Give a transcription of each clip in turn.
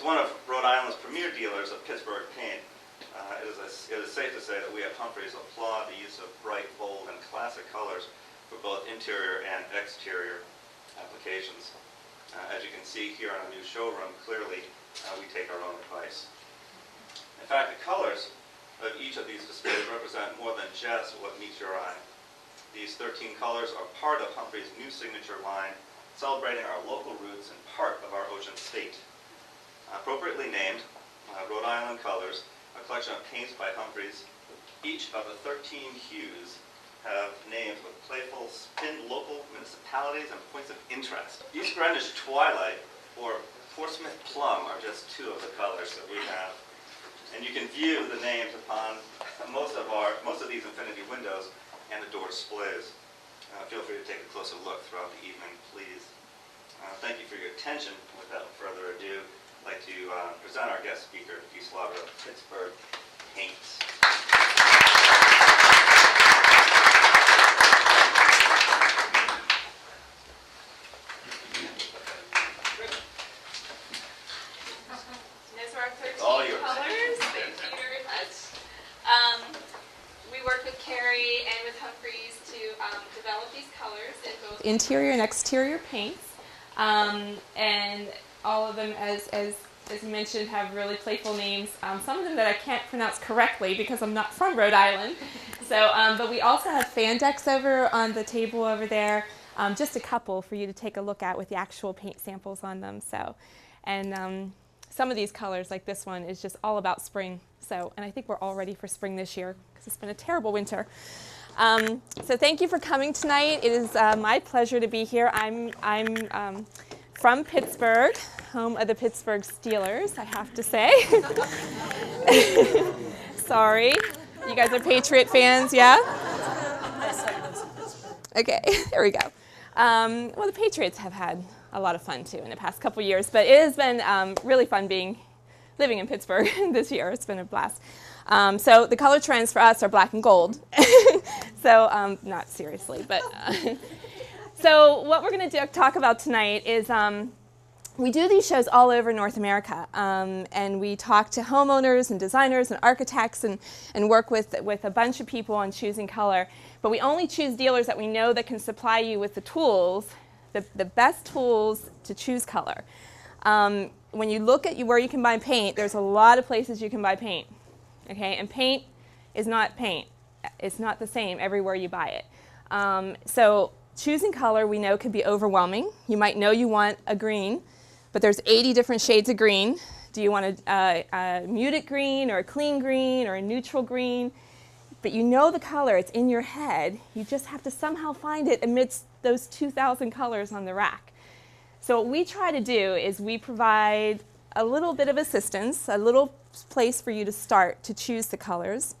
As one of Rhode Island's premier dealers of Pittsburgh paint, it is safe to say that we at Humphrey's applaud the use of bright, bold, and classic colors for both interior and exterior applications. As you can see here in our new showroom, clearly we take our own advice. In fact, the colors of each of these displays represent more than just what meets your eye. These 13 colors are part of Humphrey's new signature line, celebrating our local roots and part of our ocean state. Appropriately named Rhode Island Colors, a collection of paints by Humphrey's. Each of the 13 hues have names with playful spin local municipalities and points of interest. East Greenwich Twilight or Portsmouth Plum are just two of the colors that we have. And you can view the names upon most of these infinity windows and the door displays. Feel free to take a closer look throughout the evening, please. Thank you for your attention. Without further ado, I'd like to present our guest speaker, Hugh Slaughter of Pittsburgh Paints. Those are our 13 All yours. colors. Thank you very much. We work with Carrie and with Humphreys to develop these colors in both interior and exterior paints. And all of them, as mentioned, have really playful names. Some of them that I can't pronounce correctly because I'm not from Rhode Island. So, but we also have fan decks over on the table over there. Just a couple for you to take a look at with the actual paint samples on them. So, and some of these colors, like this one, is just all about spring. So, and I think we're all ready for spring this year because it's been a terrible winter. So thank you for coming tonight. It is my pleasure to be here. I'm from Pittsburgh, home of the Pittsburgh Steelers, I have to say. Sorry. You guys are Patriot fans, yeah? Okay, there we go. Well, the Patriots have had a lot of fun, too, in the past couple years. But it has been really fun living in Pittsburgh this year. It's been a blast. So the color trends for us are black and gold. So not seriously, but... So what we're going to talk about tonight is we do these shows all over North America, and we talk to homeowners and designers and architects and work with a bunch of people on choosing color. But we only choose dealers that we know that can supply you with the tools, the best tools to choose color. When you look at where you can buy paint, there's a lot of places you can buy paint. Okay, and paint is not paint. It's not the same everywhere you buy it. So choosing color, we know, can be overwhelming. You might know you want a green, but there's 80 different shades of green. Do you want a muted green or a clean green or a neutral green? But you know the color, it's in your head. You just have to somehow find it amidst those 2,000 colors on the rack. So what we try to do is we provide a little bit of assistance, a little place for you to start to choose the colors.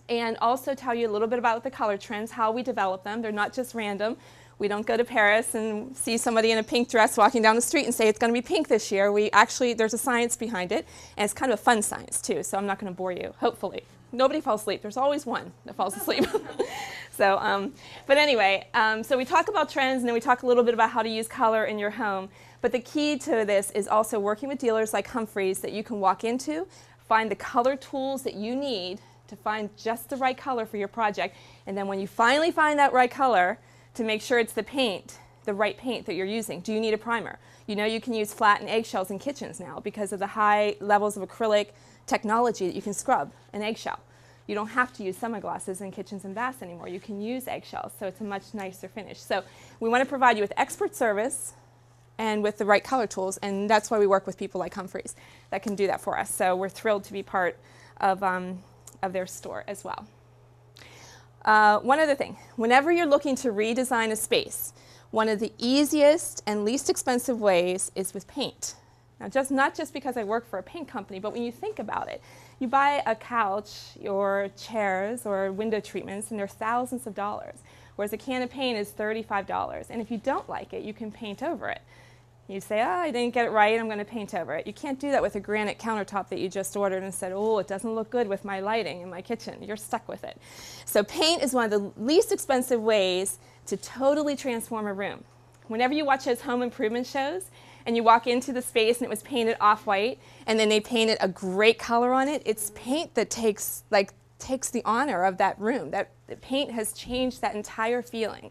And also tell you a little bit about the color trends, how we develop them. They're not just random. We don't go to Paris and see somebody in a pink dress walking down the street and say it's going to be pink this year. There's a science behind it, and it's kind of a fun science too, so I'm not going to bore you, hopefully. Nobody falls asleep. There's always one that falls asleep. So, but anyway, so we talk about trends, and then we talk a little bit about how to use color in your home. But the key to this is also working with dealers like Humphrey's that you can walk into, find the color tools that you need to find just the right color for your project, and then when you finally find that right color, to make sure it's the right paint that you're using. Do you need a primer? You know you can use flat and eggshells in kitchens now because of the high levels of acrylic technology that you can scrub an eggshell. You don't have to use semi-glosses in kitchens and baths anymore. You can use eggshells, so it's a much nicer finish. So we want to provide you with expert service and with the right color tools, and that's why we work with people like Humphrey's that can do that for us. So we're thrilled to be part of their store as well. One other thing, whenever you're looking to redesign a space, one of the easiest and least expensive ways is with paint. Now, not just because I work for a paint company, but when you think about it, you buy a couch or chairs or window treatments and they're thousands of dollars, whereas a can of paint is $35. And if you don't like it, you can paint over it. You say, oh, I didn't get it right, I'm going to paint over it. You can't do that with a granite countertop that you just ordered and said, oh, it doesn't look good with my lighting in my kitchen. You're stuck with it. So paint is one of the least expensive ways to totally transform a room. Whenever you watch those home improvement shows and you walk into the space and it was painted off-white, and then they painted a great color on it, it's paint that takes the honor of that room. That the paint has changed that entire feeling.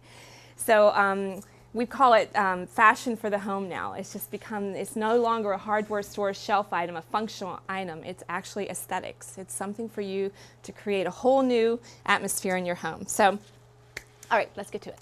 So we call it fashion for the home now. It's just become, it's no longer a hardware store shelf item, a functional item. It's actually aesthetics. It's something for you to create a whole new atmosphere in your home. So, all right, let's get to it.